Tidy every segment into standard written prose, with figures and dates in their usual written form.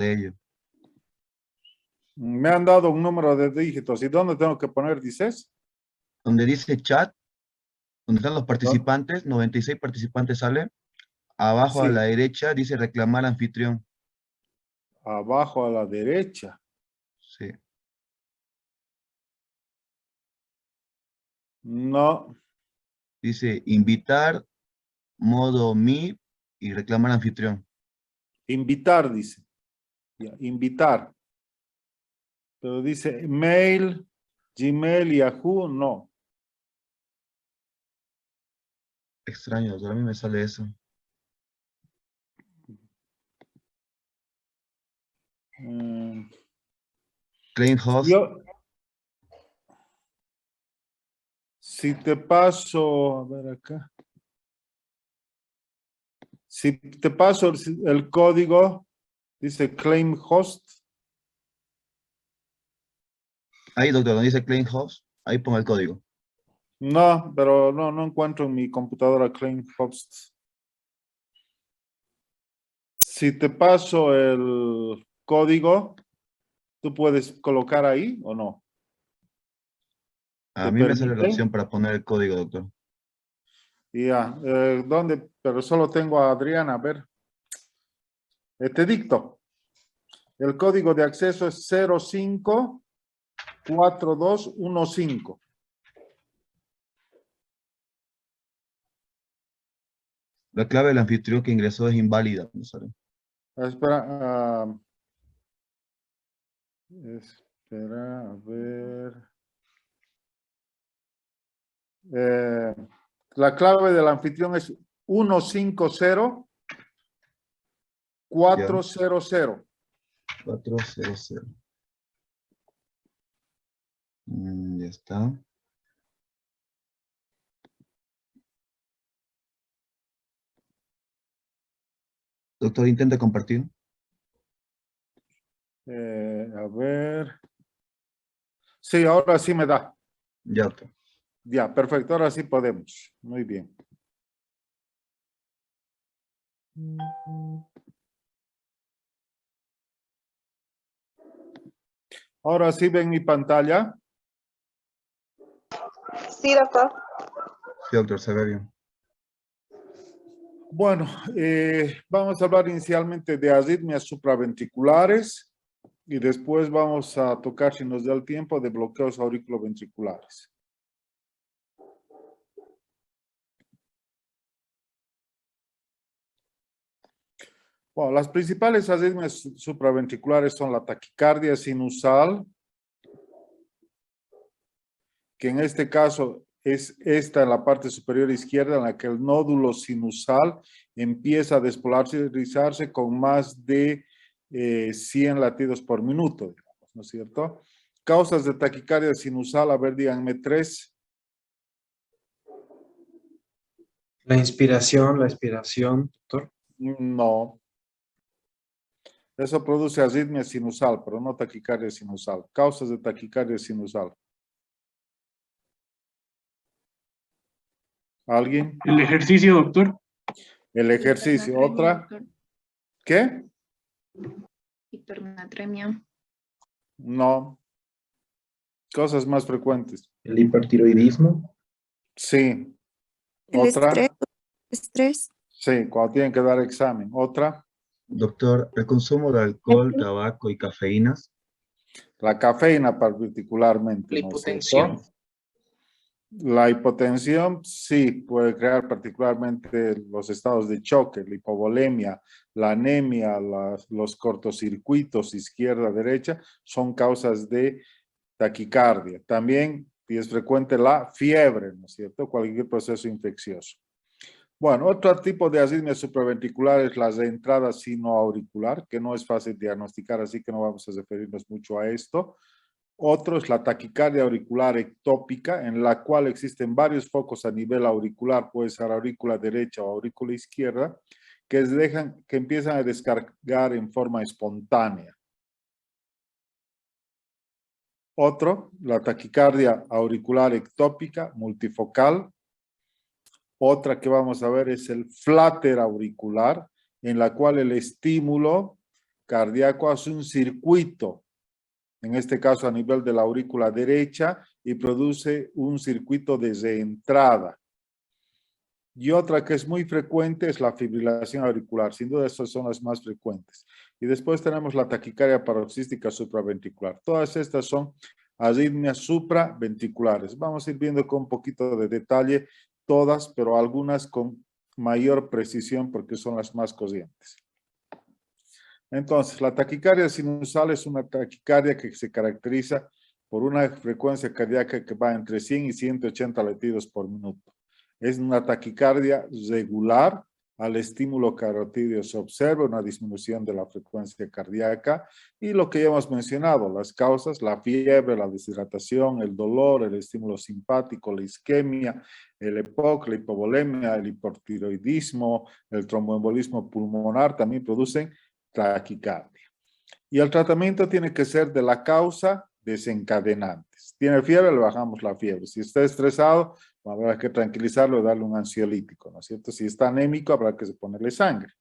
de ello. Me han dado un número de dígitos. ¿Y dónde tengo que poner, dices? Donde dice chat, donde están los participantes, 96 participantes sale. Abajo a Sí, la derecha dice reclamar anfitrión. abajo a la derecha. Sí. No, Dice invitar, modo me y reclamar anfitrión. invitar, dice. Ya, invitar. Pero dice mail, Gmail, Yahoo, no. Extraño, a mí me sale eso. Claim host. Si te paso, a ver acá. Si te paso el código, dice claim host. Ahí, doctor, donde dice claim host, ahí ponga el código. No, pero no encuentro en mi computadora claim host. Si te paso el código, ¿tú puedes colocar ahí o no? A ¿Te mí me sale la permite? opción para poner el código, doctor. Ya, ¿dónde? Pero solo tengo a Adriana, a ver. Te dicto. El código de acceso es 054215. La clave del anfitrión que ingresó es inválida. ¿No sale? Espera, espera, a ver. La clave del anfitrión es 150 400. 400. Ya está. Doctor, intenta compartir. A ver. Sí, ahora sí me da. Ya, doctor. Ya, perfecto. Ahora sí podemos. Muy bien. Ahora sí ven mi pantalla. Sí, doctor. Sí, doctor, se ve bien. Bueno, vamos a hablar inicialmente de arritmias supraventriculares y después vamos a tocar, si nos da el tiempo, de bloqueos auriculoventriculares. Bueno, las principales arritmias supraventriculares son la taquicardia sinusal, que en este caso es esta en la parte superior izquierda, en la que el nódulo sinusal empieza a despolarizarse con más de 100 latidos por minuto, digamos, ¿no es cierto? Causas de taquicardia sinusal, a ver, díganme 3. La inspiración, doctor. No. Eso produce arritmia sinusal, pero no taquicardia sinusal. Causas de taquicardia sinusal. ¿Alguien? El ejercicio, doctor. El ejercicio. ¿Otra? ¿Qué? Hipernatremia. No. Cosas más frecuentes. El hipertiroidismo. Sí. El ¿Otra? estrés. Sí, cuando tienen que dar examen. ¿Otra? Doctor, el consumo de alcohol, tabaco y cafeínas. La cafeína particularmente, La ¿no es hipotensión. cierto? La hipotensión sí puede crear particularmente los estados de choque, la hipovolemia, la anemia, los cortocircuitos izquierda-derecha son causas de taquicardia. También y es frecuente la fiebre, ¿no es cierto? Cualquier proceso infeccioso. Bueno, otro tipo de arritmia supraventricular es la de entrada sinoauricular, que no es fácil diagnosticar, así que no vamos a referirnos mucho a esto. Otro es la taquicardia auricular ectópica, en la cual existen varios focos a nivel auricular, puede ser aurícula derecha o aurícula izquierda, que empiezan a descargar en forma espontánea. Otro, la taquicardia auricular ectópica multifocal. Otra que vamos a ver es el flater auricular, en la cual el estímulo cardíaco hace un circuito, en este caso a nivel de la aurícula derecha, y produce un circuito desde entrada. Y otra que es muy frecuente es la fibrilación auricular. Sin duda, estas son las más frecuentes. Y después tenemos la taquicardia paroxística supraventricular. Todas estas son arritmias supraventriculares. Vamos a ir viendo con un poquito de detalle todas, pero algunas con mayor precisión porque son las más corrientes. Entonces, la taquicardia sinusal es una taquicardia que se caracteriza por una frecuencia cardíaca que va entre 100 y 180 latidos por minuto. Es una taquicardia regular. Al estímulo carotídeo se observa una disminución de la frecuencia cardíaca y lo que ya hemos mencionado, las causas, la fiebre, la deshidratación, el dolor, el estímulo simpático, la isquemia, el EPOC, la hipovolemia, el hipotiroidismo, el tromboembolismo pulmonar también producen taquicardia. Y el tratamiento tiene que ser de la causa desencadenante. Si tiene fiebre, le bajamos la fiebre. Si está estresado, habrá que tranquilizarlo y darle un ansiolítico, ¿no es cierto? Si está anémico, habrá que ponerle sangre.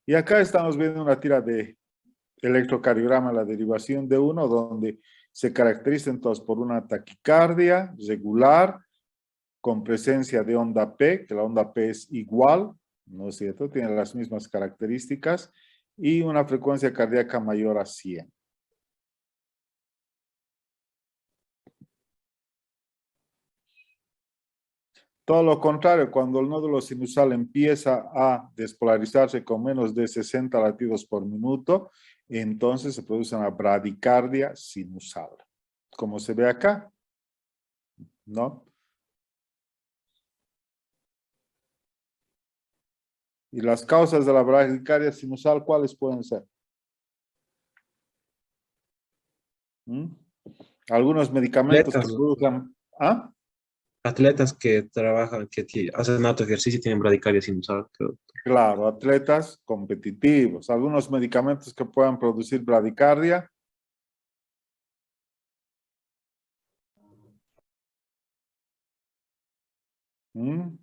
Y acá estamos viendo una tira de electrocardiograma, la derivación de uno, donde se caracteriza entonces por una taquicardia regular, con presencia de onda P, que la onda P es igual, ¿no es cierto? Tiene las mismas características, y una frecuencia cardíaca mayor a 100. Todo lo contrario, cuando el nódulo sinusal empieza a despolarizarse con menos de 60 latidos por minuto, entonces se produce una bradicardia sinusal, como se ve acá, ¿no? Y las causas de la bradicardia sinusal, ¿cuáles pueden ser? Algunos medicamentos que Atletas. produzcan... ¿Ah? Atletas que trabajan, hacen alto ejercicio y tienen bradicardia sinusal. Claro, atletas competitivos. Algunos medicamentos que puedan producir bradicardia. En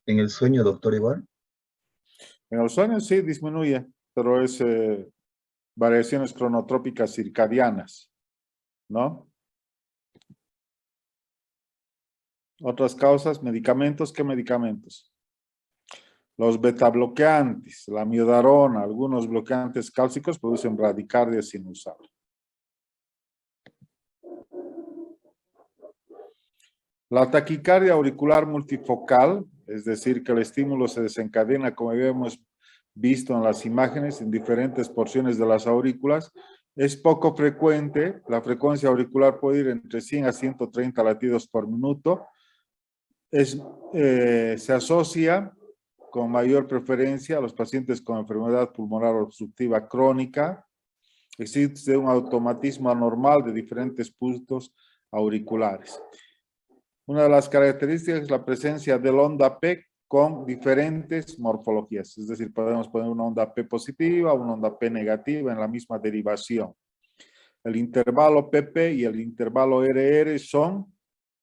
el sueño, doctor, igual. En el sueño sí disminuye, pero es variaciones cronotrópicas circadianas, ¿no? Otras causas, medicamentos, ¿qué medicamentos? Los betabloqueantes, la miodarona, algunos bloqueantes cálcicos producen bradicardia sinusal. La taquicardia auricular multifocal, es decir, que el estímulo se desencadena, como habíamos visto en las imágenes, en diferentes porciones de las aurículas, es poco frecuente. La frecuencia auricular puede ir entre 100 a 130 latidos por minuto. Se asocia con mayor preferencia a los pacientes con enfermedad pulmonar obstructiva crónica. Existe un automatismo anormal de diferentes puntos auriculares. Una de las características es la presencia del onda P con diferentes morfologías. Es decir, podemos poner una onda P positiva, una onda P negativa en la misma derivación. El intervalo PP y el intervalo RR son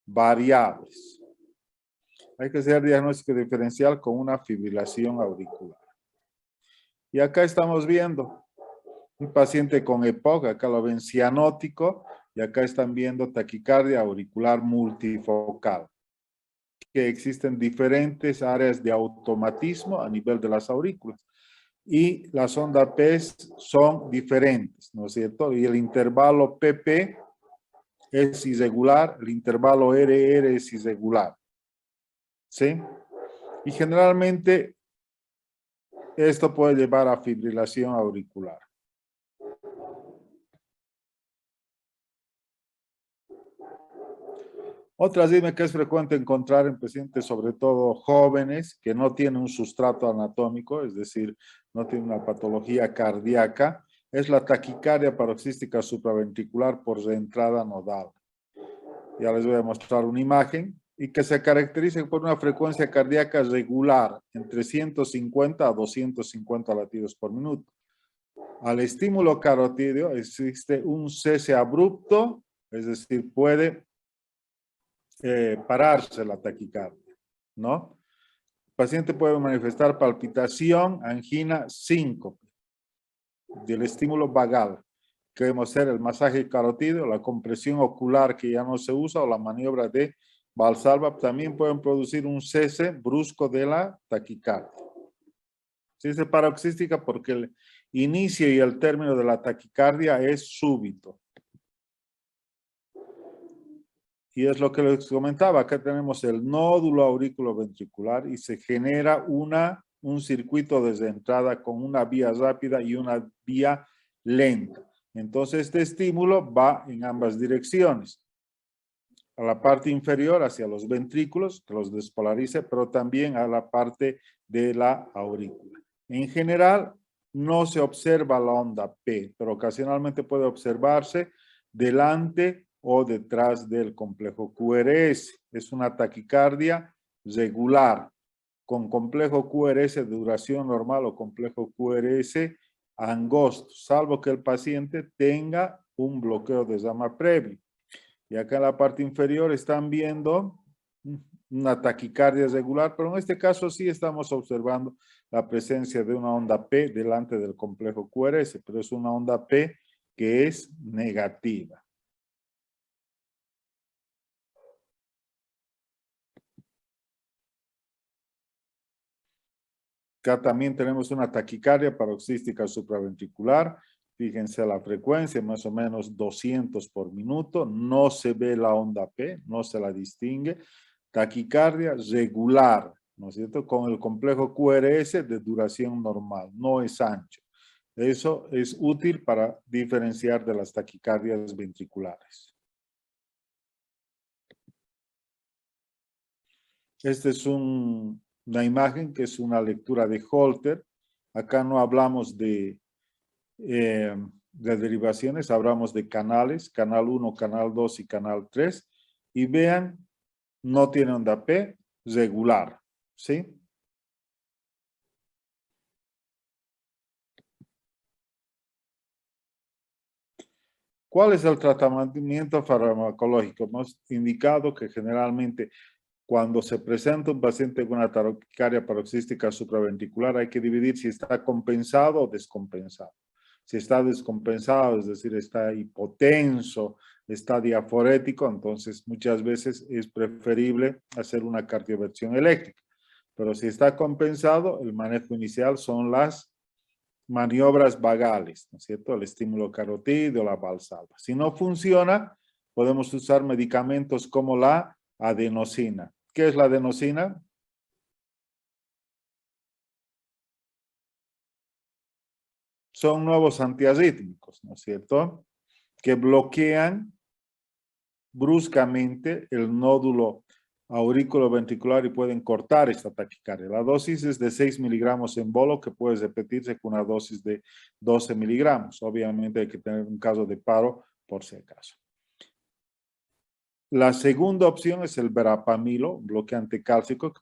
variables. Hay que hacer diagnóstico diferencial con una fibrilación auricular. Y acá estamos viendo un paciente con EPOC, acá lo ven cianótico, y acá están viendo taquicardia auricular multifocal. Que existen diferentes áreas de automatismo a nivel de las aurículas. Y las ondas P son diferentes, ¿no es cierto? Y el intervalo PP es irregular, el intervalo RR es irregular. ¿Sí? Y generalmente esto puede llevar a fibrilación auricular. Otra arritmia que es frecuente encontrar en pacientes, sobre todo jóvenes, que no tienen un sustrato anatómico, es decir, no tienen una patología cardíaca, es la taquicardia paroxística supraventricular por reentrada nodal. Ya les voy a mostrar una imagen y que se caracteriza por una frecuencia cardíaca regular entre 150 a 250 latidos por minuto. Al estímulo carotídeo existe un cese abrupto, es decir, puede pararse la taquicardia, ¿no? paciente puede manifestar palpitación, angina, síncope del estímulo vagal. Queremos hacer el masaje carotídeo, la compresión ocular que ya no se usa o la maniobra de Valsalva también pueden producir un cese brusco de la taquicardia. Se dice paroxística porque el inicio y el término de la taquicardia es súbito. Y es lo que les comentaba, acá tenemos el nódulo auriculoventricular y se genera un circuito desde entrada con una vía rápida y una vía lenta. Entonces este estímulo va en ambas direcciones. A la parte inferior hacia los ventrículos, que los despolarice, pero también a la parte de la aurícula. En general, no se observa la onda P, pero ocasionalmente puede observarse delante o detrás del complejo QRS. Es una taquicardia regular, con complejo QRS de duración normal o complejo QRS angosto, salvo que el paciente tenga un bloqueo de llama previo. Y acá en la parte inferior están viendo una taquicardia regular, pero en este caso sí estamos observando la presencia de una onda P delante del complejo QRS, pero es una onda P que es negativa. Acá también tenemos una taquicardia paroxística supraventricular. Fíjense la frecuencia, más o menos 200 por minuto. No se ve la onda P, no se la distingue. Taquicardia regular, ¿no es cierto? Con el complejo QRS de duración normal, no es ancho. Eso es útil para diferenciar de las taquicardias ventriculares. Esta es una imagen que es una lectura de Holter. Acá no hablamos de derivaciones, hablamos de canales, canal 1, canal 2 y canal 3. Y vean, no tiene onda P regular, ¿sí? ¿Cuál es el tratamiento farmacológico? Hemos indicado que generalmente cuando se presenta un paciente con una taquicardia paroxística supraventricular hay que dividir si está compensado o descompensado. Si está descompensado, es decir, está hipotenso, está diaforético, entonces muchas veces es preferible hacer una cardioversión eléctrica. Pero si está compensado, el manejo inicial son las maniobras vagales, ¿no es cierto? El estímulo carotídeo, la Valsalva. Si no funciona, podemos usar medicamentos como la adenosina. ¿Qué es la adenosina? Son nuevos antiarrítmicos, ¿no es cierto? Que bloquean bruscamente el nódulo aurículo-ventricular y pueden cortar esta taquicardia. La dosis es de 6 miligramos en bolo, que puede repetirse con una dosis de 12 miligramos. Obviamente hay que tener un caso de paro por si acaso. La segunda opción es el verapamilo, bloqueante cálcico, que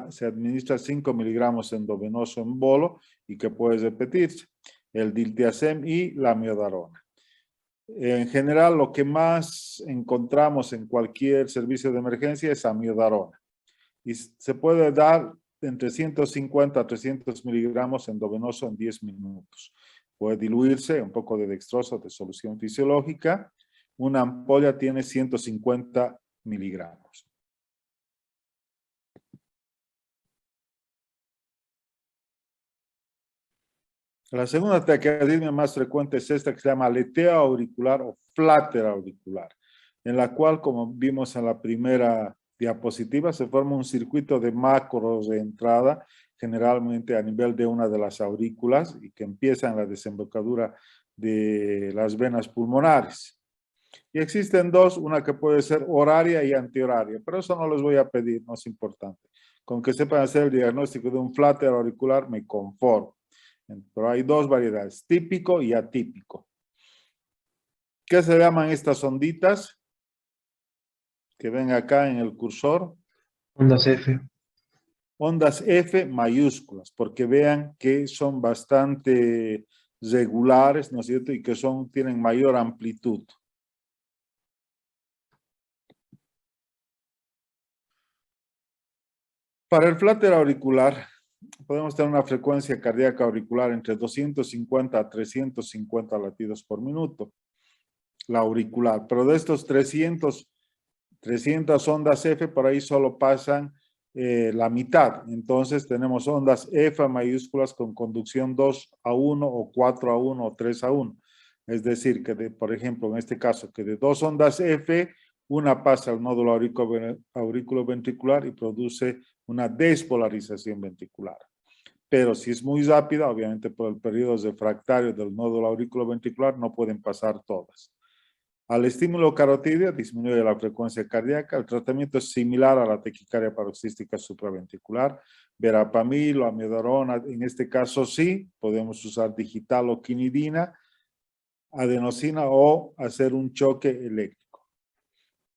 se administra 5 miligramos endovenoso en bolo y que puede repetirse. El diltiazem y la miodarona. En general, lo que más encontramos en cualquier servicio de emergencia es amiodarona. Y se puede dar entre 150 a 300 miligramos endovenoso en 10 minutos. Puede diluirse un poco de dextrosa de solución fisiológica. Una ampolla tiene 150 miligramos. La segunda taquiarritmia más frecuente es esta que se llama aleteo auricular o flatter auricular, en la cual, como vimos en la primera diapositiva, se forma un circuito de macros de entrada, generalmente a nivel de una de las aurículas y que empieza en la desembocadura de las venas pulmonares. Y existen dos, una que puede ser horaria y antihoraria, pero eso no les voy a pedir, no es importante. Con que sepan hacer el diagnóstico de un flatter auricular me conformo. Pero hay dos variedades, típico y atípico. ¿Qué se llaman estas onditas? Que ven acá en el cursor. Ondas F. Ondas F mayúsculas, porque vean que son bastante regulares, ¿no es cierto? Y que tienen mayor amplitud. Para el flutter auricular, podemos tener una frecuencia cardíaca auricular entre 250 a 350 latidos por minuto, la auricular. Pero de estos 300 ondas F, por ahí solo pasan la mitad. Entonces tenemos ondas F mayúsculas con conducción 2:1 o 4:1 o 3:1. Es decir, que por ejemplo, en este caso, que de 2 ondas F, una pasa al nódulo auriculoventricular y produce una despolarización ventricular. Pero si es muy rápida, obviamente por el periodo refractario del nódulo auriculoventricular no pueden pasar todas. Al estímulo carotídeo disminuye la frecuencia cardíaca. El tratamiento es similar a la taquicardia paroxística supraventricular. Verapamil o amiodarona, en este caso sí, podemos usar digital o quinidina, adenosina o hacer un choque eléctrico.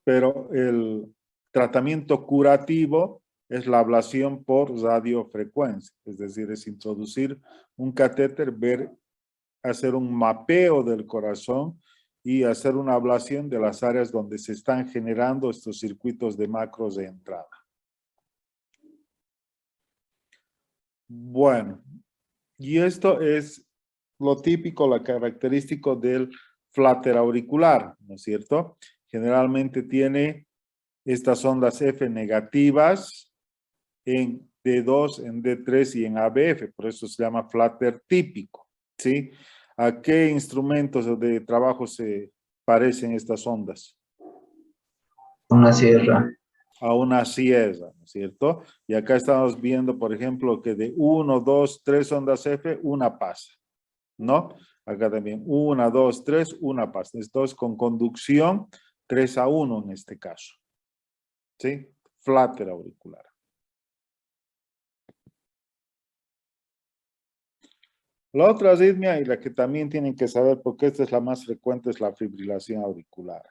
Pero el tratamiento curativo es la ablación por radiofrecuencia, es decir, es introducir un catéter, hacer un mapeo del corazón y hacer una ablación de las áreas donde se están generando estos circuitos de macros de entrada. Bueno, y esto es lo típico, lo característico del flutter auricular, ¿no es cierto? Generalmente tiene estas ondas F negativas en D2, en D3 y en ABF, por eso se llama flutter típico, ¿sí? ¿A qué instrumentos de trabajo se parecen estas ondas? Una sierra. A una sierra, ¿no es cierto? Y acá estamos viendo, por ejemplo, que de 1, 2, 3 ondas F, una pasa, ¿no? Acá también 1, 2, 3, una pasa. Esto es con conducción 3:1 en este caso, ¿sí? Flutter auricular. La otra arritmia y la que también tienen que saber, porque esta es la más frecuente, es la fibrilación auricular.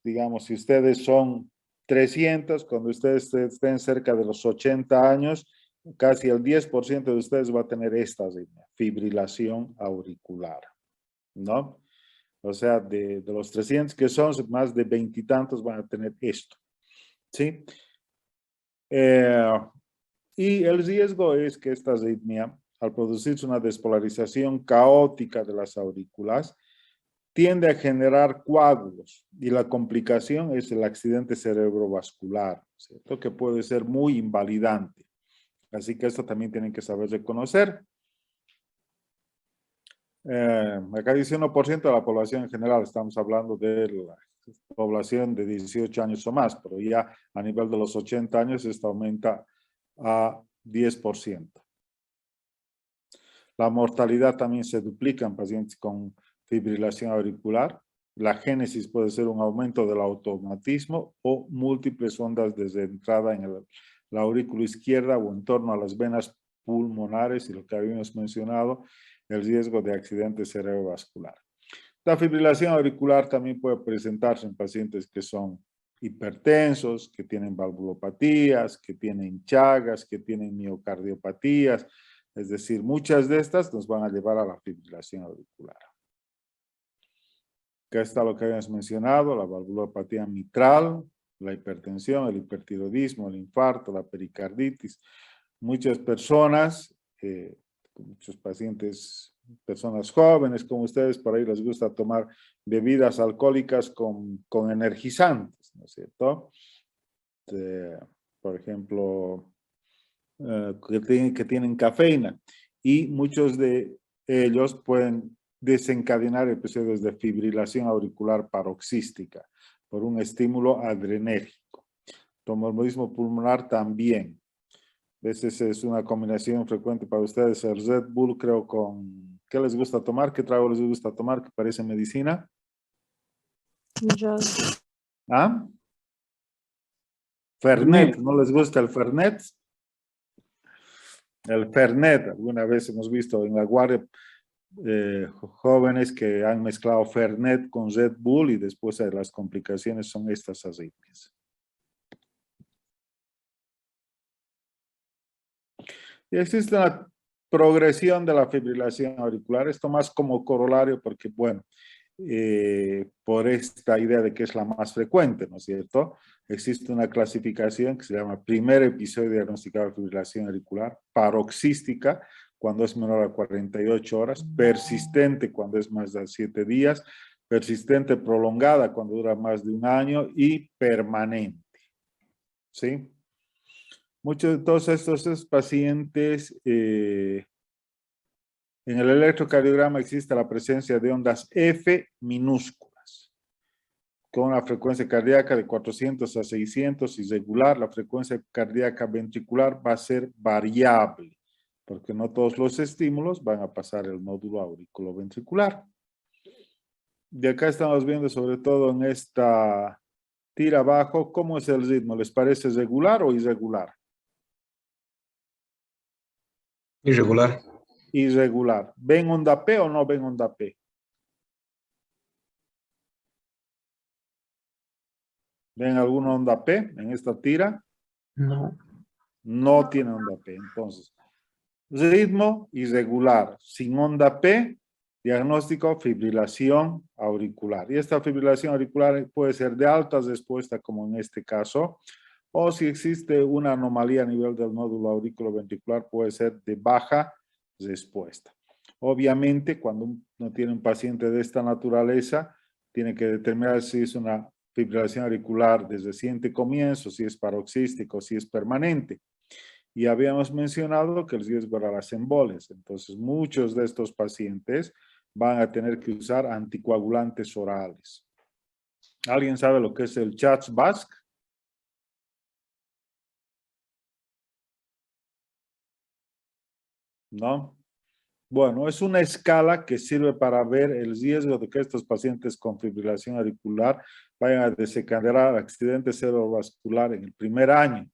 Digamos, si ustedes son 300, cuando ustedes estén cerca de los 80 años, casi el 10% de ustedes va a tener esta arritmia, fibrilación auricular, ¿no? O sea, de los 300 que son, más de 20 y tantos van a tener esto, ¿sí? Y el riesgo es que esta arritmia, al producirse una despolarización caótica de las aurículas, tiende a generar coágulos y la complicación es el accidente cerebrovascular, ¿cierto? Que puede ser muy invalidante. Así que esto también tienen que saber reconocer. Acá dice 1% de la población en general, estamos hablando de la población de 18 años o más, pero ya a nivel de los 80 años esto aumenta a 10%. La mortalidad también se duplica en pacientes con fibrilación auricular. La génesis puede ser un aumento del automatismo o múltiples ondas desde entrada en la aurícula izquierda o en torno a las venas pulmonares y lo que habíamos mencionado, el riesgo de accidente cerebrovascular. La fibrilación auricular también puede presentarse en pacientes que son hipertensos, que tienen valvulopatías, que tienen chagas, que tienen miocardiopatías. Es decir, muchas de estas nos van a llevar a la fibrilación auricular. Acá está lo que habíamos mencionado, la valvulopatía mitral, la hipertensión, el hipertiroidismo, el infarto, la pericarditis. Muchas personas, muchos pacientes, personas jóvenes como ustedes, por ahí les gusta tomar bebidas alcohólicas con energizantes, ¿no es cierto? Por ejemplo, que tienen cafeína y muchos de ellos pueden desencadenar episodios de fibrilación auricular paroxística por un estímulo adrenérgico. Tromboembolismo pulmonar también. A veces es una combinación frecuente para ustedes. El Red Bull creo con... ¿Qué les gusta tomar? ¿Qué trago les gusta tomar? ¿Qué parece medicina? ¿Ah? Fernet. ¿No les gusta el Fernet? El Fernet, alguna vez hemos visto en la guardia jóvenes que han mezclado Fernet con Red Bull y después las complicaciones son estas arritmias. Y existe una progresión de la fibrilación auricular, esto más como corolario porque, bueno, por esta idea de que es la más frecuente, ¿no es cierto? Existe una clasificación que se llama primer episodio diagnosticado de fibrilación auricular, paroxística cuando es menor a 48 horas, persistente cuando es más de 7 días, persistente prolongada cuando dura más de un año y permanente. ¿Sí? Muchos de todos estos pacientes, en el electrocardiograma existe la presencia de ondas F minúsculas, con una frecuencia cardíaca de 400 a 600 irregular. La frecuencia cardíaca ventricular va a ser variable, porque no todos los estímulos van a pasar el nódulo auriculoventricular. De acá estamos viendo, sobre todo en esta tira abajo, cómo es el ritmo. ¿Les parece regular o irregular? Irregular. Irregular. ¿Ven onda P o no ven onda P? ¿Ven alguna onda P en esta tira? No. No tiene onda P. Entonces, ritmo irregular, sin onda P, diagnóstico fibrilación auricular. Y esta fibrilación auricular puede ser de alta respuesta, como en este caso, o si existe una anomalía a nivel del nódulo auriculoventricular, puede ser de baja respuesta. Obviamente, cuando uno tiene un paciente de esta naturaleza, tiene que determinar si es una fibrilación auricular de reciente comienzo, si es paroxístico, si es permanente. Y habíamos mencionado que el riesgo era las embolias. Entonces, muchos de estos pacientes van a tener que usar anticoagulantes orales. ¿Alguien sabe lo que es el CHADS-VASc? ¿No? Bueno, es una escala que sirve para ver el riesgo de que estos pacientes con fibrilación auricular vayan a desencadenar accidente cerebrovascular en el primer año.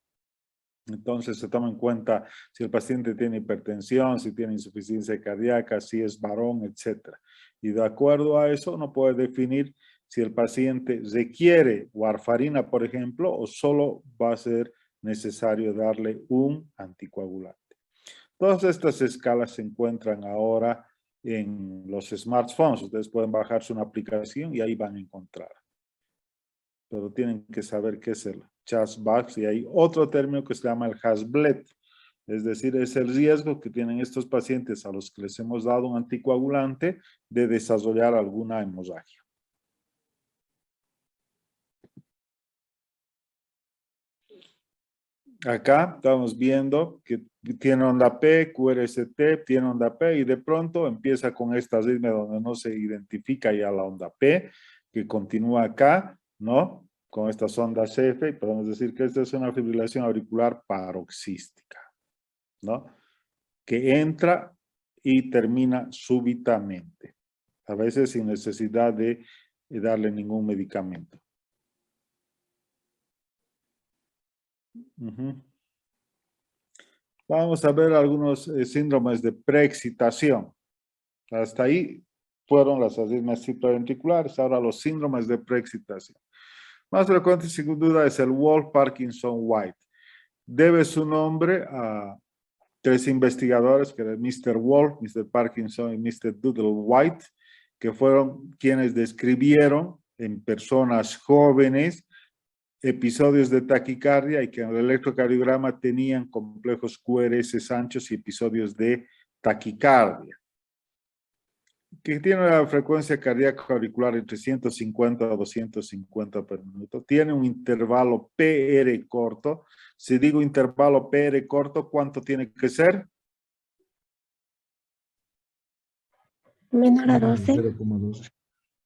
Entonces se toma en cuenta si el paciente tiene hipertensión, si tiene insuficiencia cardíaca, si es varón, etc. Y de acuerdo a eso uno puede definir si el paciente requiere warfarina, por ejemplo, o solo va a ser necesario darle un anticoagulante. Todas estas escalas se encuentran ahora en los smartphones. Ustedes pueden bajarse una aplicación y ahí van a encontrar. Pero tienen que saber qué es el CHADS-VASc y hay otro término que se llama el Hasbled. Es decir, es el riesgo que tienen estos pacientes a los que les hemos dado un anticoagulante de desarrollar alguna hemorragia. Acá estamos viendo que tiene onda P, QRST, tiene onda P y de pronto empieza con esta arritmia donde no se identifica ya la onda P, que continúa acá, ¿no? Con estas ondas F, y podemos decir que esta es una fibrilación auricular paroxística, ¿no? Que entra y termina súbitamente, a veces sin necesidad de darle ningún medicamento. Vamos a ver algunos síndromes de preexcitación. Hasta ahí fueron las arritmias supraventriculares, ahora los síndromes de preexcitación. Más frecuente, sin duda, es el Wolff-Parkinson-White. Debe su nombre a 3 investigadores, que eran Mr. Wolff, Mr. Parkinson y Mr. Doodle White, que fueron quienes describieron en personas jóvenes episodios de taquicardia y que en el electrocardiograma tenían complejos QRS anchos y episodios de taquicardia, que tiene una frecuencia cardíaca auricular entre 150 a 250 por minuto. Tiene un intervalo PR corto. Si digo intervalo PR corto, ¿cuánto tiene que ser? Menor a 12. 0,12.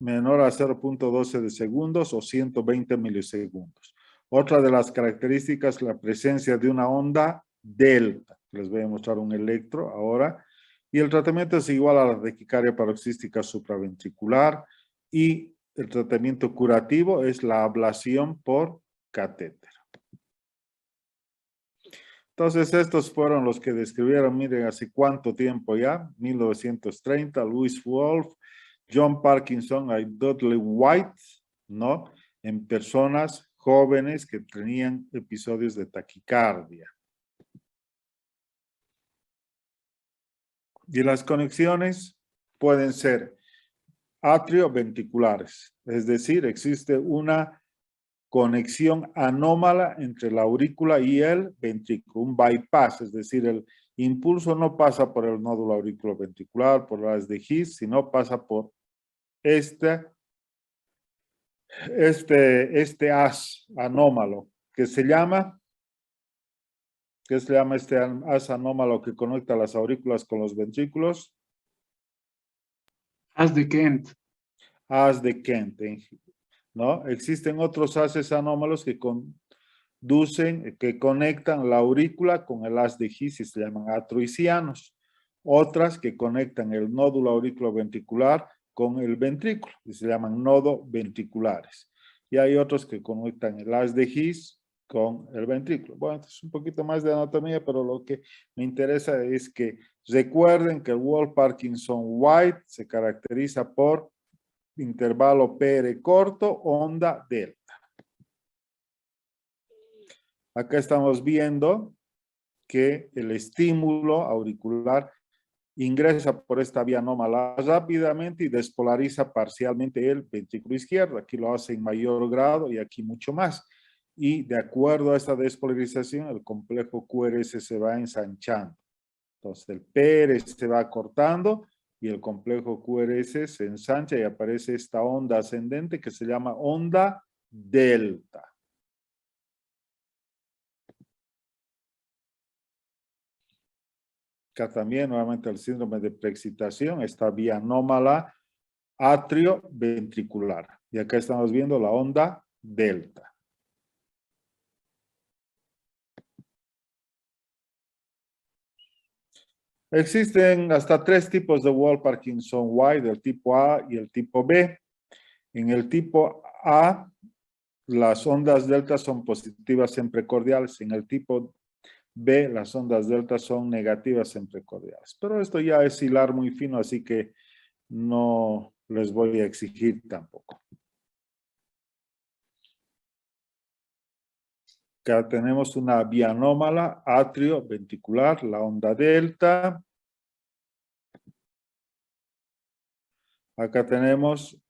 Menor a 0.12 de segundos o 120 milisegundos. Otra de las características es la presencia de una onda delta. Les voy a mostrar un electro ahora. Y el tratamiento es igual a la taquicardia paroxística supraventricular y el tratamiento curativo es la ablación por catéter. Entonces estos fueron los que describieron, miren, hace cuánto tiempo ya, 1930, Louis Wolff, John Parkinson y Dudley White, ¿no? En personas jóvenes que tenían episodios de taquicardia. Y las conexiones pueden ser atrioventriculares. Es decir, existe una conexión anómala entre la aurícula y el ventrículo, un bypass, es decir, el impulso no pasa por el nódulo auriculoventricular, por las de His, sino pasa por este haz anómalo que se llama, este haz anómalo que conecta las aurículas con los ventrículos. Haz de Kent. Haz de Kent, ¿no? Existen otros haces anómalos que conectan la aurícula con el haz de His y se llaman atroicianos. Otras que conectan el nódulo auriculoventricular con el ventrículo y se llaman nodoventriculares. Y hay otros que conectan el haz de His con el ventrículo. Bueno, esto es un poquito más de anatomía, pero lo que me interesa es que recuerden que el Wolff-Parkinson-White se caracteriza por intervalo PR corto, onda delta. Acá estamos viendo que el estímulo auricular ingresa por esta vía anómala rápidamente y despolariza parcialmente el ventrículo izquierdo. Aquí lo hace en mayor grado y aquí mucho más. Y de acuerdo a esta despolarización, el complejo QRS se va ensanchando. Entonces el PR se va cortando y el complejo QRS se ensancha y aparece esta onda ascendente que se llama onda delta. Acá también nuevamente el síndrome de preexcitación, esta vía anómala atrioventricular. Y acá estamos viendo la onda delta. Existen hasta 3 tipos de Wolff-Parkinson-White, el tipo A y el tipo B. En el tipo A, las ondas delta son positivas siempre cordiales. En el tipo B, las ondas delta son negativas siempre cordiales. Pero esto ya es hilar muy fino, así que no les voy a exigir tampoco. Acá tenemos una vía anómala atrioventricular, la onda delta. Acá tenemos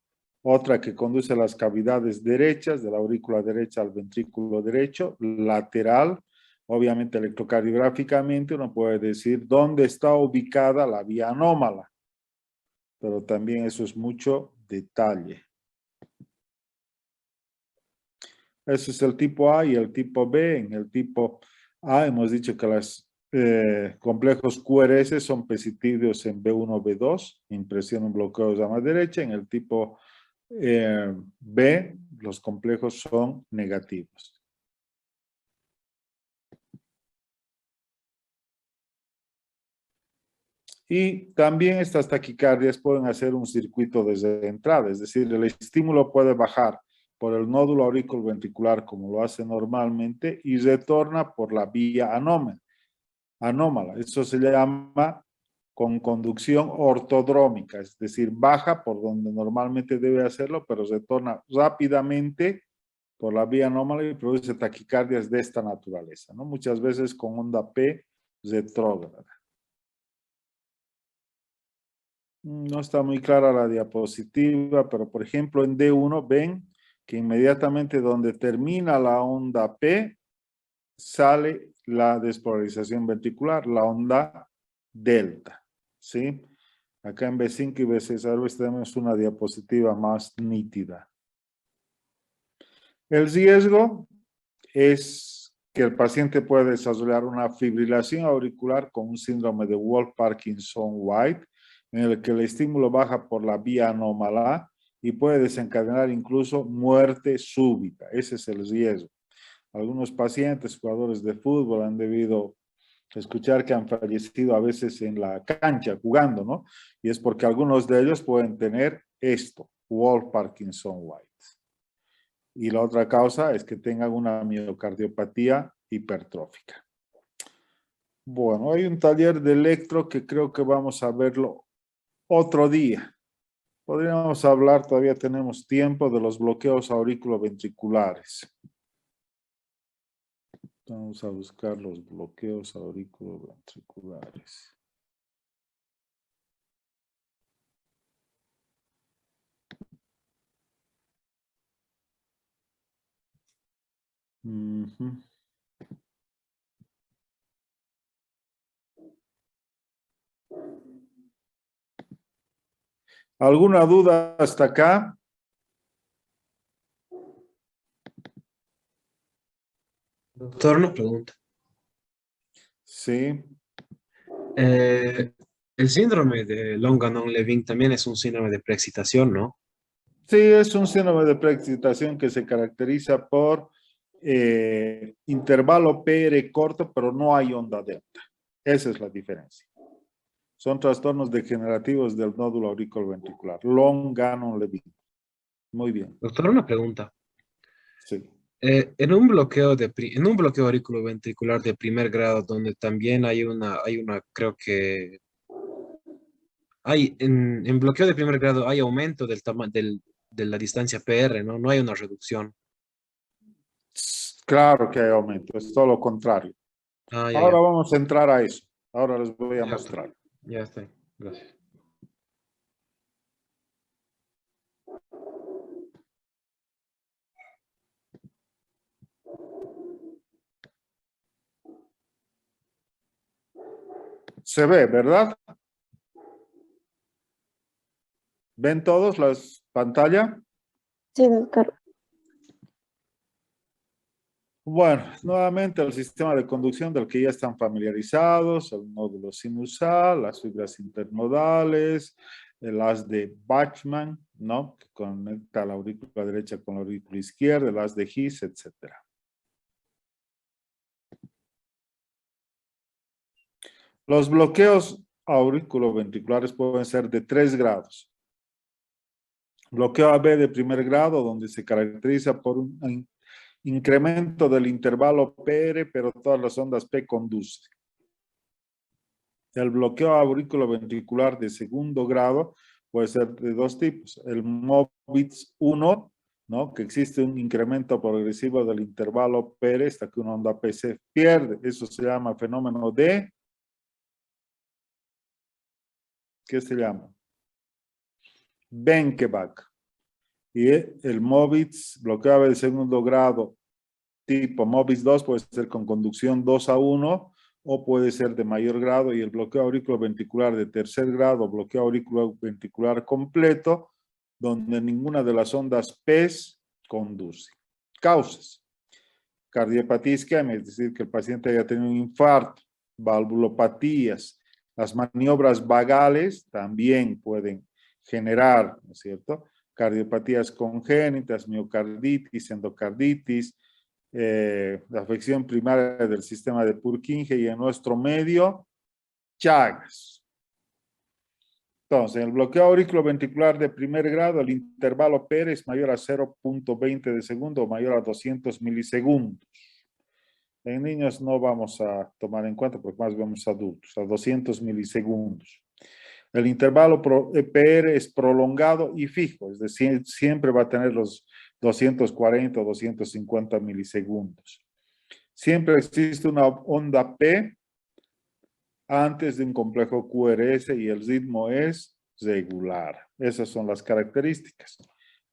otra que conduce a las cavidades derechas, de la aurícula derecha al ventrículo derecho, lateral. Obviamente, electrocardiográficamente uno puede decir dónde está ubicada la vía anómala, pero también eso es mucho detalle. Ese es el tipo A y el tipo B. En el tipo A hemos dicho que los complejos QRS son positivos en B1, B2, impresión en bloqueo de rama derecha. En el tipo B, los complejos son negativos. Y también estas taquicardias pueden hacer un circuito desde entrada, es decir, el estímulo puede bajar por el nódulo auriculoventricular como lo hace normalmente y retorna por la vía anómala. Eso se llama con conducción ortodrómica, es decir, baja por donde normalmente debe hacerlo, pero retorna rápidamente por la vía anómala y produce taquicardias de esta naturaleza, ¿no? Muchas veces con onda P retrógrada. No está muy clara la diapositiva, pero por ejemplo en D1 ven que inmediatamente donde termina la onda P sale la despolarización ventricular, la onda delta, ¿sí? Acá en B5 y B6 a veces tenemos una diapositiva más nítida. El riesgo es que el paciente puede desarrollar una fibrilación auricular con un síndrome de Wolff-Parkinson-White, en el que el estímulo baja por la vía anómala y puede desencadenar incluso muerte súbita. Ese es el riesgo. Algunos pacientes, jugadores de fútbol, han debido escuchar que han fallecido a veces en la cancha jugando, ¿no? Y es porque algunos de ellos pueden tener esto, Wolff-Parkinson-White. Y la otra causa es que tengan una miocardiopatía hipertrófica. Bueno, hay un taller de electro que creo que vamos a verlo otro día. Podríamos hablar, todavía tenemos tiempo, de los bloqueos auriculoventriculares. Vamos a buscar los bloqueos auriculoventriculares. Ujú. ¿Alguna duda hasta acá? Doctor, una pregunta. Sí. El síndrome de Longanon-Levin también es un síndrome de preexcitación, ¿no? Sí, es un síndrome de preexcitación que se caracteriza por intervalo PR corto, pero no hay onda delta. Esa es la diferencia. Son trastornos degenerativos del nódulo auriculoventricular. Longanon-Levin. Muy bien. Doctor, una pregunta. Sí. En un bloqueo auriculoventricular de primer grado, donde también hay una, creo que en bloqueo de primer grado hay aumento de la distancia PR, ¿no? No hay una reducción. Claro que hay aumento, es todo lo contrario. Ah, ya, Ahora ya. vamos a entrar a eso. Ahora les voy a Ya está. mostrar. Ya está. Gracias. Se ve, ¿verdad? ¿Ven todos las pantallas? Sí, doctor. Bueno, nuevamente el sistema de conducción del que ya están familiarizados, el nódulo sinusal, las fibras internodales, el haz de Bachmann, ¿no? Que conecta la aurícula derecha con la aurícula izquierda, el haz de His, etc. Los bloqueos auriculoventriculares pueden ser de 3 grados. Bloqueo AB de primer grado, donde se caracteriza por un incremento del intervalo PR, pero todas las ondas P conducen. El bloqueo auriculoventricular de segundo grado puede ser de 2 tipos. El MOVITS 1, ¿no? Que existe un incremento progresivo del intervalo PR hasta que una onda P se pierde. Eso se llama fenómeno de... ¿Qué se llama? Benkeback. Y el MOVITS, bloqueo de segundo grado, tipo MOVITS 2, puede ser con conducción 2-1 o puede ser de mayor grado, y el bloqueo auriculoventricular de tercer grado, bloqueo auriculoventricular completo, donde ninguna de las ondas PES conduce. Causas: cardiopatía isquémica, es decir, que el paciente haya tenido un infarto, valvulopatías, las maniobras vagales también pueden generar, ¿no es cierto?, cardiopatías congénitas, miocarditis, endocarditis, la afección primaria del sistema de Purkinje y en nuestro medio, Chagas. Entonces, en el bloqueo auriculoventricular de primer grado, el intervalo PR es mayor a 0.20 de segundo o mayor a 200 milisegundos. En niños no vamos a tomar en cuenta porque más vemos adultos, a 200 milisegundos. El intervalo PR es prolongado y fijo, es decir, siempre va a tener los 240 o 250 milisegundos. Siempre existe una onda P antes de un complejo QRS y el ritmo es regular. Esas son las características.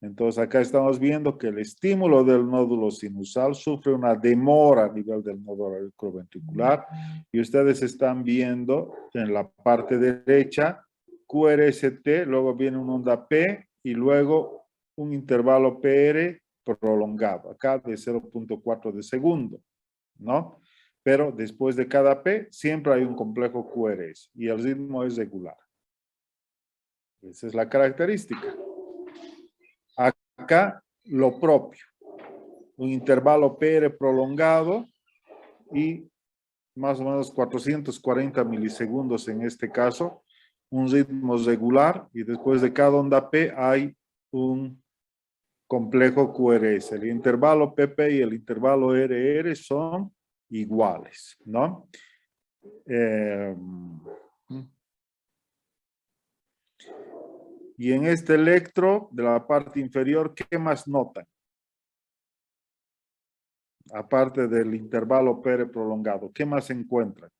Entonces acá estamos viendo que el estímulo del nódulo sinusal sufre una demora a nivel del nódulo auriculoventricular y ustedes están viendo en la parte derecha QRST, luego viene una onda P y luego un intervalo PR prolongado, acá de 0.4 de segundo, ¿no? Pero después de cada P siempre hay un complejo QRS y el ritmo es regular. Esa es la característica. Acá lo propio, un intervalo PR prolongado y más o menos 440 milisegundos en este caso, un ritmo regular y después de cada onda P hay un complejo QRS. El intervalo PP y el intervalo RR son iguales, ¿no? Y en este electro de la parte inferior, ¿qué más notan? Aparte del intervalo PR prolongado, ¿qué más encuentran?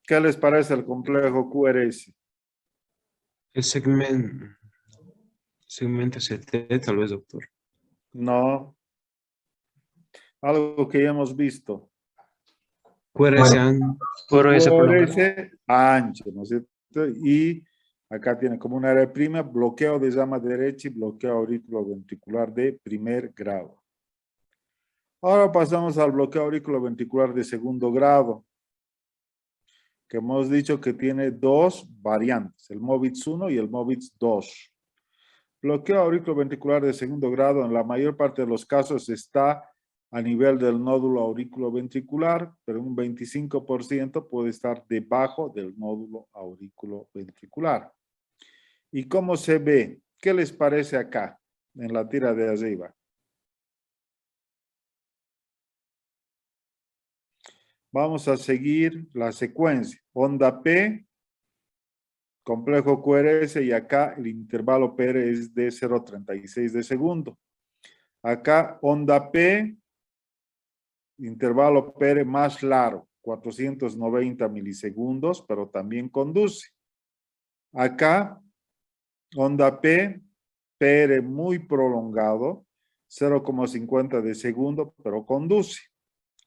¿Qué les parece el complejo QRS? El segmento. Segmento CT, tal vez, doctor. No. Algo que ya hemos visto. QRS, QRS prolongado. QRS ancho, ¿no es cierto? Y acá tiene como una R', bloqueo de llama derecha y bloqueo auriculoventricular de primer grado. Ahora pasamos al bloqueo auriculoventricular de segundo grado, que hemos dicho que tiene dos variantes, el MOVITS 1 y el MOVITS 2. Bloqueo auriculoventricular de segundo grado en la mayor parte de los casos está a nivel del nódulo auriculoventricular, pero un 25% puede estar debajo del nódulo auriculoventricular. ¿Y cómo se ve? ¿Qué les parece acá, en la tira de arriba? Vamos a seguir la secuencia. Onda P, complejo QRS, y acá el intervalo PR es de 0,36 de segundo. Acá onda P, intervalo PR más largo, 490 milisegundos, pero también conduce. Acá, onda P, PR muy prolongado, 0,50 de segundo, pero conduce.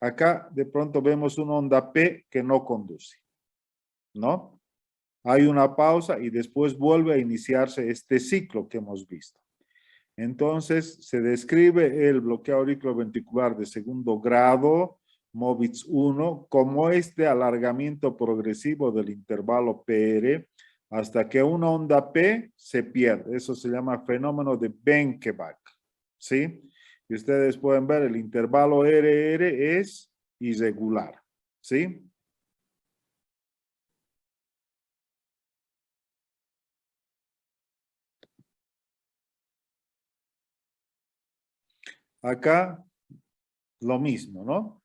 Acá de pronto vemos una onda P que no conduce, ¿no? Hay una pausa y después vuelve a iniciarse este ciclo que hemos visto. Entonces, se describe el bloqueo auriculoventricular de segundo grado, MOVITS 1, como este alargamiento progresivo del intervalo PR hasta que una onda P se pierde. Eso se llama fenómeno de Benkeback, ¿sí? Y ustedes pueden ver el intervalo RR es irregular, ¿sí? Acá lo mismo, ¿no?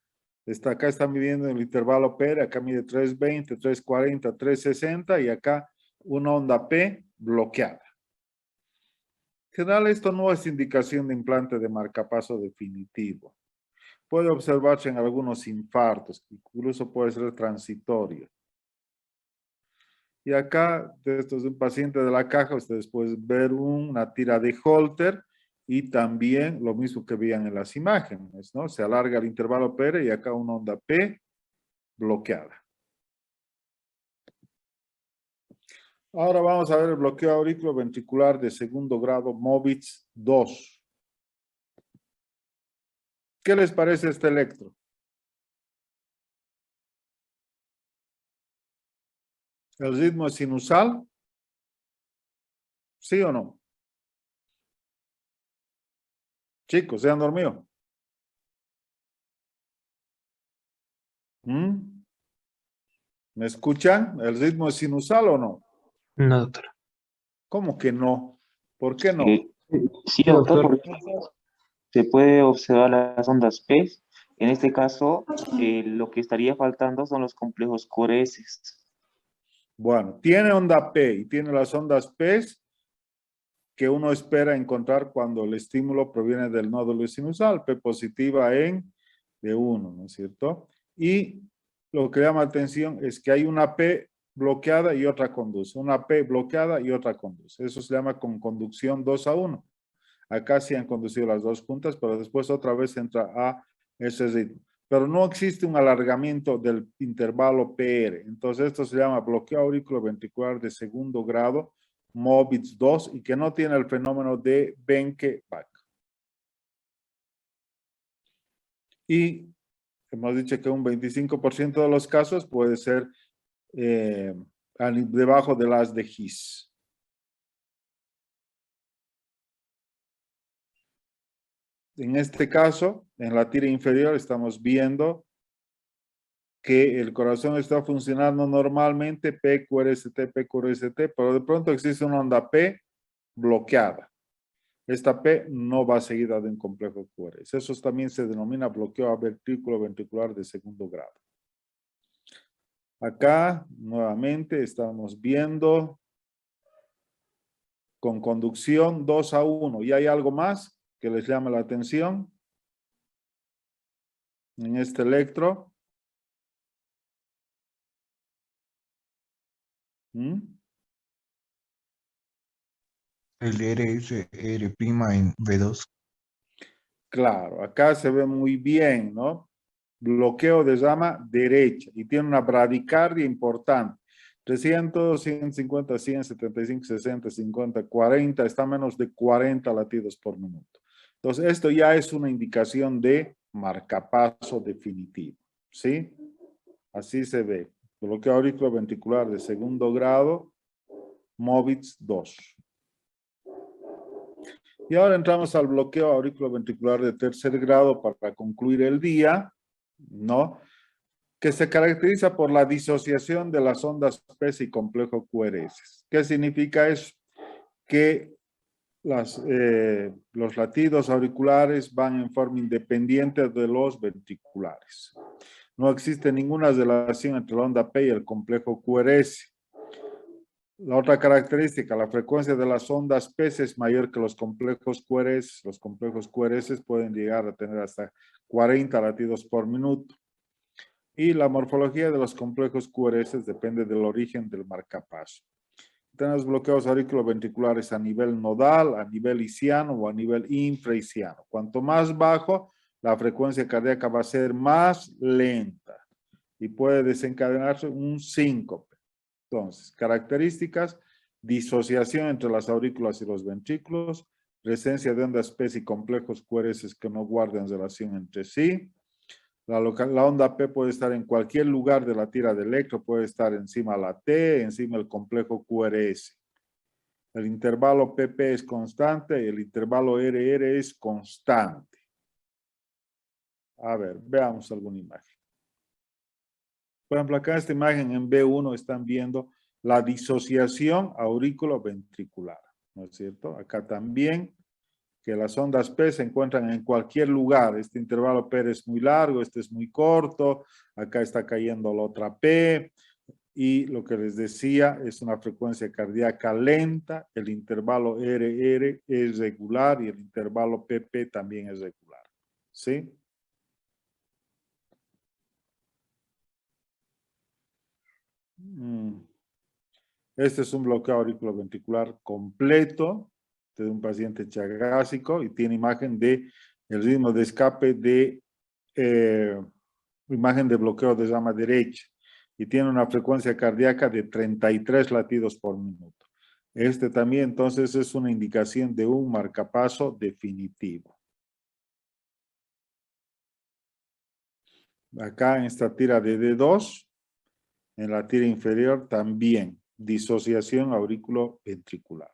Acá está midiendo el intervalo P, acá mide 320, 340, 360 y acá una onda P bloqueada. En general, esto no es indicación de implante de marcapaso definitivo. Puede observarse en algunos infartos, incluso puede ser transitorio. Y acá, esto es un paciente de la caja, ustedes pueden ver una tira de Holter y también lo mismo que veían en las imágenes, ¿no? Se alarga el intervalo PR y acá una onda P bloqueada. Ahora vamos a ver el bloqueo auriculoventricular de segundo grado MOVITS 2. ¿Qué les parece este electro? ¿El ritmo es sinusal? ¿Sí o no? Chicos, ¿se han dormido? ¿Mm? ¿Me escuchan? ¿El ritmo es sinusal o no? No, doctor. ¿Cómo que no? ¿Por qué no? Sí, doctor, porque se puede observar las ondas P. En este caso, lo que estaría faltando son los complejos QRS. Bueno, tiene onda P y tiene las ondas P que uno espera encontrar cuando el estímulo proviene del nódulo sinusal, P positiva en D1, ¿no es cierto? Y lo que llama atención es que hay una P bloqueada y otra conduce, una P bloqueada y otra conduce. Eso se llama con conducción 2-1. Acá sí han conducido las dos juntas, pero después otra vez entra a ese ritmo. Pero no existe un alargamiento del intervalo PR. Entonces esto se llama bloqueo auriculoventricular de segundo grado, MOVITS 2, y que no tiene el fenómeno de Benkeback. Y hemos dicho que un 25% de los casos puede ser debajo de las de His. En este caso, en la tira inferior estamos viendo que el corazón está funcionando normalmente, PQRST, PQRST, pero de pronto existe una onda P bloqueada. Esta P no va seguida de un complejo QRS. Eso también se denomina bloqueo auriculoventricular de segundo grado. Acá, nuevamente, estamos viendo con conducción 2-1. ¿Y hay algo más que les llame la atención en este electro? el RS, R' en V2. Claro, acá se ve muy bien, ¿no? Bloqueo de rama derecha y tiene una bradicardia importante. 300, 150, 100, 75, 60, 50, 40, está a menos de 40 latidos por minuto. Entonces, esto ya es una indicación de marcapaso definitivo, ¿sí? Así se ve. Bloqueo auriculoventricular de segundo grado, MOVITS 2. Y ahora entramos al bloqueo auriculoventricular de tercer grado para concluir el día, ¿no? Que se caracteriza por la disociación de las ondas P y complejo QRS. ¿Qué significa eso? Que los latidos auriculares van en forma independiente de los ventriculares. No existe ninguna relación entre la onda P y el complejo QRS. La otra característica, la frecuencia de las ondas P es mayor que los complejos QRS. Los complejos QRS pueden llegar a tener hasta 40 latidos por minuto. Y la morfología de los complejos QRS depende del origen del marcapaso. Tenemos bloqueos auriculoventriculares a nivel nodal, a nivel isquiano o a nivel infraisquiano. Cuanto más bajo, la frecuencia cardíaca va a ser más lenta y puede desencadenarse un síncope. Entonces, características: disociación entre las aurículas y los ventrículos, presencia de ondas P y complejos QRS que no guardan relación entre sí. La onda P puede estar en cualquier lugar de la tira de electro, puede estar encima de la T, encima del complejo QRS. El intervalo PP es constante y el intervalo RR es constante. A ver, veamos alguna imagen. Por ejemplo, acá en esta imagen en B1 están viendo la disociación auriculoventricular, ¿no es cierto? Acá también, que las ondas P se encuentran en cualquier lugar. Este intervalo P es muy largo, este es muy corto, acá está cayendo la otra P, y lo que les decía es una frecuencia cardíaca lenta, el intervalo RR es regular y el intervalo PP también es regular, ¿sí? Este es un bloqueo auriculoventricular completo de un paciente chagásico y tiene imagen de el ritmo de escape de imagen de bloqueo de rama derecha y tiene una frecuencia cardíaca de 33 latidos por minuto. Este también entonces es una indicación de un marcapaso definitivo. Acá en esta tira de D2, en la tira inferior también disociación auriculoventricular.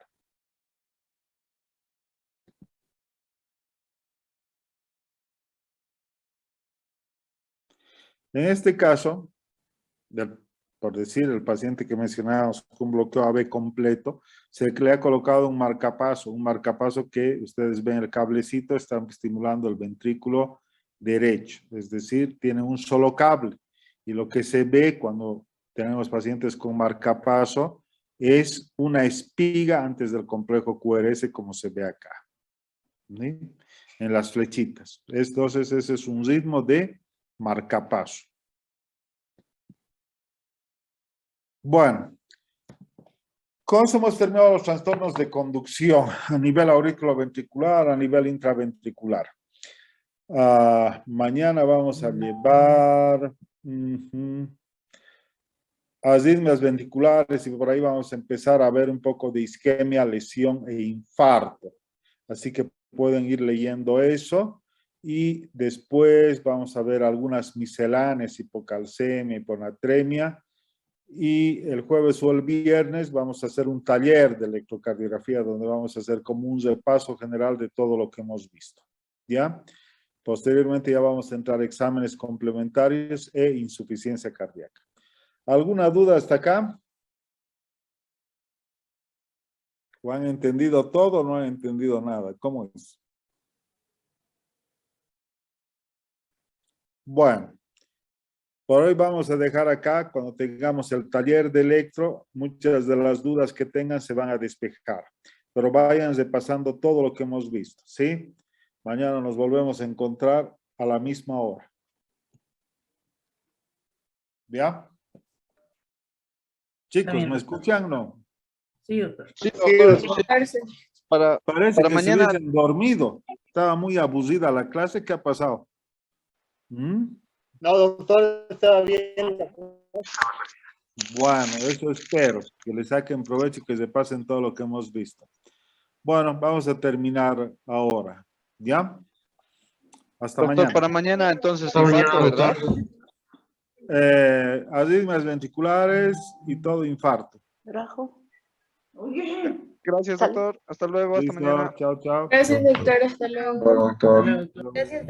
En este caso, por decir, el paciente que mencionábamos con bloqueo AB completo, se le ha colocado un marcapaso que ustedes ven el cablecito, está estimulando el ventrículo derecho, es decir, tiene un solo cable. Y lo que se ve cuando tenemos pacientes con marcapaso es una espiga antes del complejo QRS, como se ve acá, ¿sí? En las flechitas. Entonces, ese es un ritmo de marcapaso. Bueno, ¿cómo hemos terminado los trastornos de conducción a nivel auriculoventricular, a nivel intraventricular? Mañana vamos a llevar arritmias ventriculares y por ahí vamos a empezar a ver un poco de isquemia, lesión e infarto. Así que pueden ir leyendo eso. Y después vamos a ver algunas misceláneas, hipocalcemia, hiponatremia. Y el jueves o el viernes vamos a hacer un taller de electrocardiografía donde vamos a hacer como un repaso general de todo lo que hemos visto. ¿Ya? Posteriormente ya vamos a entrar a exámenes complementarios e insuficiencia cardíaca. ¿Alguna duda hasta acá? ¿O han entendido todo o no han entendido nada? ¿Cómo es? Bueno, por hoy vamos a dejar acá. Cuando tengamos el taller de electro, muchas de las dudas que tengan se van a despejar. Pero vayan repasando todo lo que hemos visto, ¿sí? Mañana nos volvemos a encontrar a la misma hora. ¿Ya? Chicos, ¿me escuchan o no? Sí, doctor. Sí, doctor. Reportarse. Parece para que mañana. se hubiesen dormido. Estaba muy abusida la clase. ¿Qué ha pasado? ¿Mm? No, doctor, estaba bien. Bueno, eso espero. Que le saquen provecho y que se pasen todo lo que hemos visto. Bueno, vamos a terminar ahora. ¿Ya? Hasta Doctor, mañana. para mañana entonces Hasta mañana, infarto, ¿verdad? Arritmias ventriculares y todo infarto. Rajo. Gracias, Sale. doctor. Hasta luego, hasta Listo, mañana. chao, chao. Gracias, doctor. Hasta luego. Doctor. Gracias.